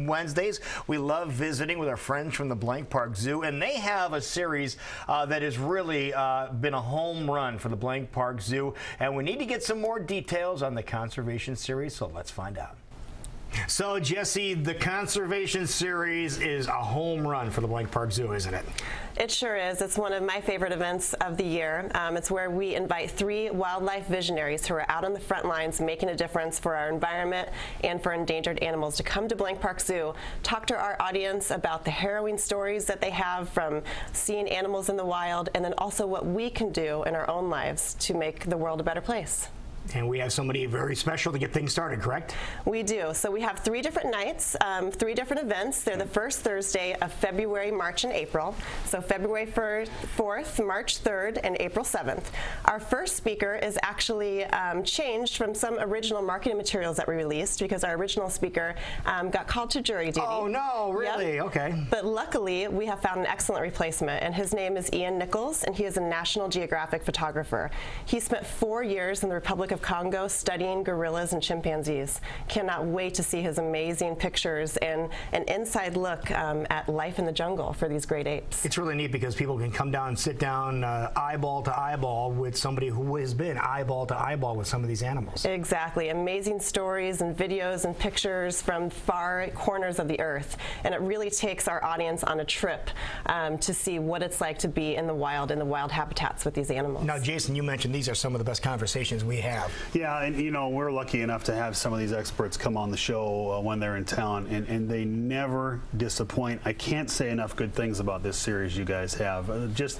Wednesdays. We love visiting with our friends from the Blank Park Zoo, and they have a series that has really been a home run for the Blank Park Zoo, and we need to get some more details on the conservation series, so let's find out. So, Jesse, the conservation series is a home run for the Blank Park Zoo, isn't it? It sure is. It's one of my favorite events of the year. It's where we invite 3 wildlife visionaries who are out on the front lines making a difference for our environment and for endangered animals to come to Blank Park Zoo, talk to our audience about the harrowing stories that they have from seeing animals in the wild, and then also what we can do in our own lives to make the world a better place. And we have somebody very special to get things started, correct? We do. So we have 3 different nights, 3 different events. They're the first Thursday of February, March, and April. So February 4th, March 3rd, and April 7th. Our first speaker is actually changed from some original marketing materials that we released because our original speaker got called to jury duty. Oh, no, really? Yep. Okay. But luckily, we have found an excellent replacement, and his name is Ian Nichols, and he is a National Geographic photographer. He spent 4 years in the Republic of Congo studying gorillas and chimpanzees. Cannot wait to see his amazing pictures and an inside look at life in the jungle for these great apes. It's really neat because people can come down and sit down eyeball to eyeball with somebody who has been eyeball to eyeball with some of these animals. Exactly. Amazing stories and videos and pictures from far corners of the earth. And it really takes our audience on a trip to see what it's like to be in the wild habitats with these animals. Now, Jason, you mentioned these are some of the best conversations we have. Yeah, and you know, we're lucky enough to have some of these experts come on the show when they're in town, and they never disappoint. I can't say enough good things about this series you guys have. Just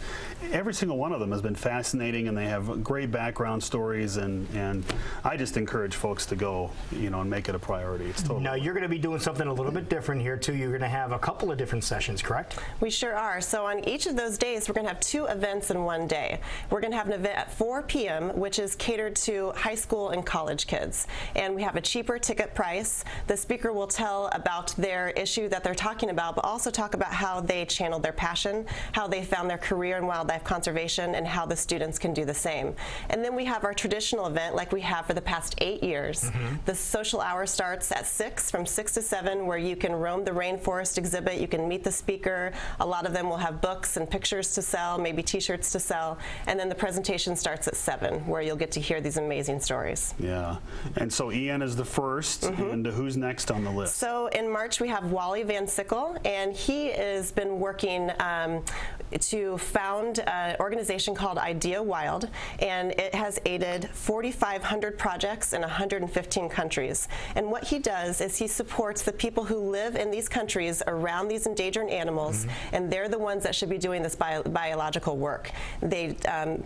every single one of them has been fascinating, and they have great background stories, and I just encourage folks to go, you know, and make it a priority. It's totally. Now, you're going to be doing something a little bit different here, too. You're going to have a couple of different sessions, correct? We sure are. So on each of those days, we're going to have 2 events in one day. We're going to have an event at 4 p.m., which is catered to high school and college kids. And we have a cheaper ticket price. The speaker will tell about their issue that they're talking about, but also talk about how they channeled their passion, how they found their career in wildlife conservation, and how the students can do the same. And then we have our traditional event like we have for the past 8 years. The social hour starts at 6, from 6 to 7, where you can roam the rainforest exhibit, you can meet the speaker. A lot of them will have books and pictures to sell, maybe t-shirts to sell. And then the presentation starts at 7, where you'll get to hear these amazing stories. Yeah, and so Ian is the first, and who's next on the list? So in March we have Wally Van Sickle, and he has been working to found an organization called Idea Wild, and it has aided 4,500 projects in 115 countries. And what he does is he supports the people who live in these countries around these endangered animals, and they're the ones that should be doing this biological work. They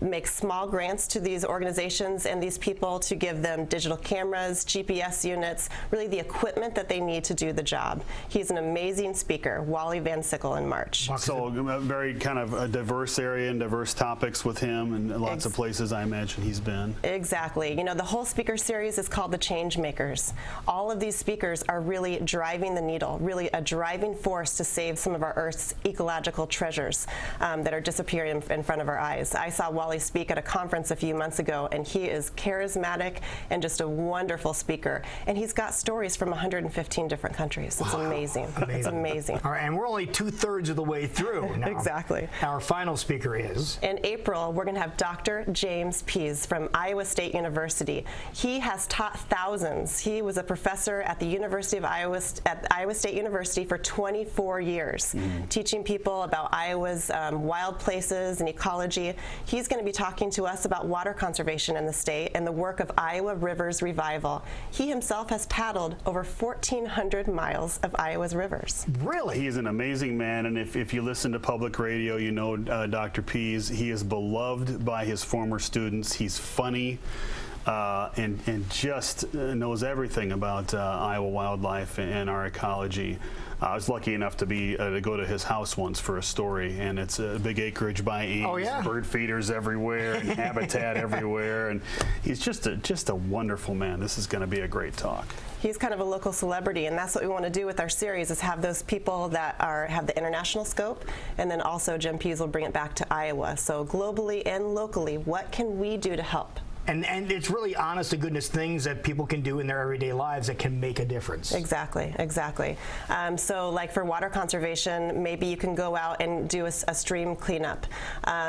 make small grants to these organizations and these people to give them digital cameras, GPS units, really the equipment that they need to do the job. He's an amazing speaker, Wally Van Sickle, in March. So a very kind of a diverse area and diverse topics with him, and lots of places I imagine he's been. Exactly. You know, the whole speaker series is called the Changemakers. All of these speakers are really driving the needle, really a driving force to save some of our Earth's ecological treasures that are disappearing in front of our eyes. I saw Wally speak at a conference a few months ago, and he is charismatic and just a wonderful speaker. And he's got stories from 115 different countries. It's amazing. It's amazing. All right, and we're only 2/3 of the way through now. Exactly. Our final speaker is? In April, we're going to have Dr. James Pease from Iowa State University. He has taught thousands. He was a professor at the University of Iowa, at Iowa State University for 24 years, teaching people about Iowa's wild places and ecology. He's going to be talking to us about water conservation in the state and the work of Iowa Rivers Revival. He himself has paddled over 1,400 miles of Iowa's rivers. Really? He's an amazing man, and if you listen to public radio, you know Dr. Pease. He is beloved by his former students. He's funny. And just knows everything about Iowa wildlife and our ecology. I was lucky enough to go to his house once for a story, and it's a big acreage by Ames. Oh, yeah. Bird feeders everywhere and habitat everywhere, and he's just a wonderful man. This is going to be a great talk. He's kind of a local celebrity, and that's what we want to do with our series, is have those people that have the international scope, and then also Jim Pease will bring it back to Iowa. So globally and locally, what can we do to help? And it's really honest to goodness things that people can do in their everyday lives that can make a difference. Exactly, exactly. So like for water conservation, maybe you can go out and do a stream cleanup.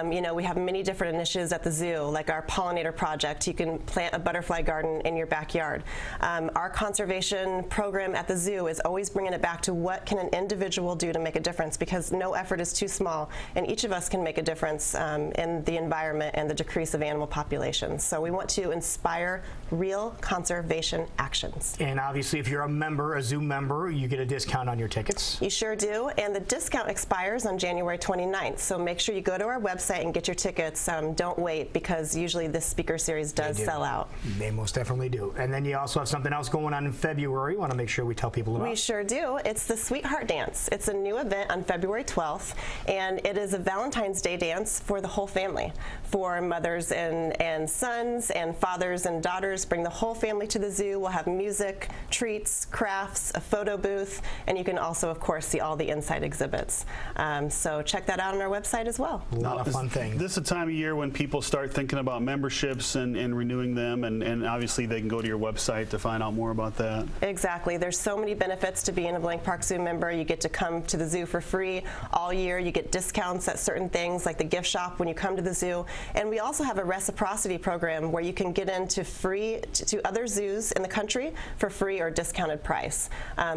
You know, we have many different initiatives at the zoo, like our pollinator project. You can plant a butterfly garden in your backyard. Our conservation program at the zoo is always bringing it back to what can an individual do to make a difference, because no effort is too small, and each of us can make a difference in the environment and the decrease of animal populations. So we want to inspire real conservation actions. And obviously, if you're a member, a zoo member, you get a discount on your tickets. You sure do, and the discount expires on January 29th, so make sure you go to our website and get your tickets. Don't wait, because usually this speaker series does sell out. They most definitely do. And then you also have something else going on in February. You want to make sure we tell people about. We sure do. It's the Sweetheart Dance. It's a new event on February 12th, and it is a Valentine's Day dance for the whole family, for mothers and sons and fathers and daughters. Bring the whole family to the zoo. We'll have music, treats, crafts, a photo booth, and you can also, of course, see all the inside exhibits. So check that out on our website as well. A lot of fun things. This is a time of year when people start thinking about memberships and renewing them, and obviously they can go to your website to find out more about that. Exactly. There's so many benefits to being a Blank Park Zoo member. You get to come to the zoo for free all year. You get discounts at certain things like the gift shop when you come to the zoo. And we also have a reciprocity program where you can get into free to other zoos in the country for free or discounted price.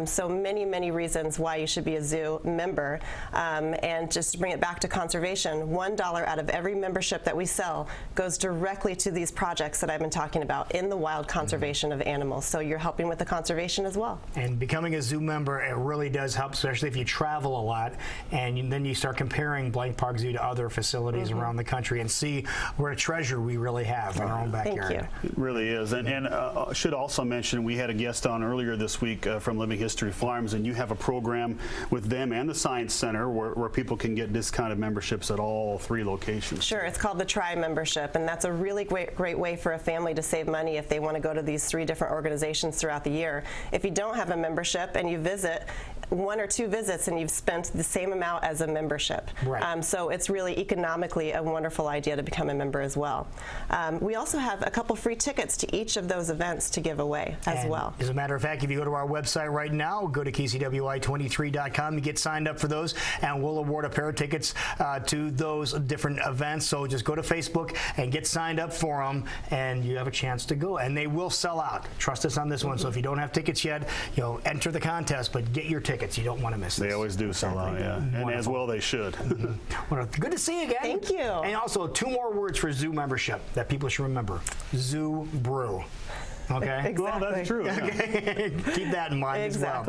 So many reasons why you should be a zoo member. And just to bring it back to conservation, $1 out of every membership that we sell goes directly to these projects that I've been talking about in the wild conservation of animals. So you're helping with the conservation as well. And becoming a zoo member, it really does help, especially if you travel a lot, and then you start comparing Blank Park Zoo to other facilities around the country and see what a treasure we really have in our own backyard. Thank you. It really is. And should also mention, we had a guest on earlier this week from Living History Farms, and you have a program with them and the Science Center where people can get discounted memberships at all 3 locations. Sure, it's called the Try membership, and that's a really great way for a family to save money if they want to go to these 3 different organizations throughout the year. If you don't have a membership and you visit 1 or 2 visits and you've spent the same amount as a membership. Right. So it's really economically a wonderful idea to become a member as well. We also have a couple free tickets to each of those events to give away as well. As a matter of fact, if you go to our website right now, go to KCWI23.com, you get signed up for those, and we'll award a pair of tickets to those different events. So just go to Facebook and get signed up for them, and you have a chance to go. And they will sell out. Trust us on this one. So if you don't have tickets yet, enter the contest, but get your tickets. You don't want to miss this. They always do sell out, yeah. And as well they should. Well, good to see you again. Thank you. And also 2 more words for zoo membership that people should remember. Zoo brew. Okay? Exactly. Well, that's true. Yeah. Okay. Keep that in mind as well. Exactly.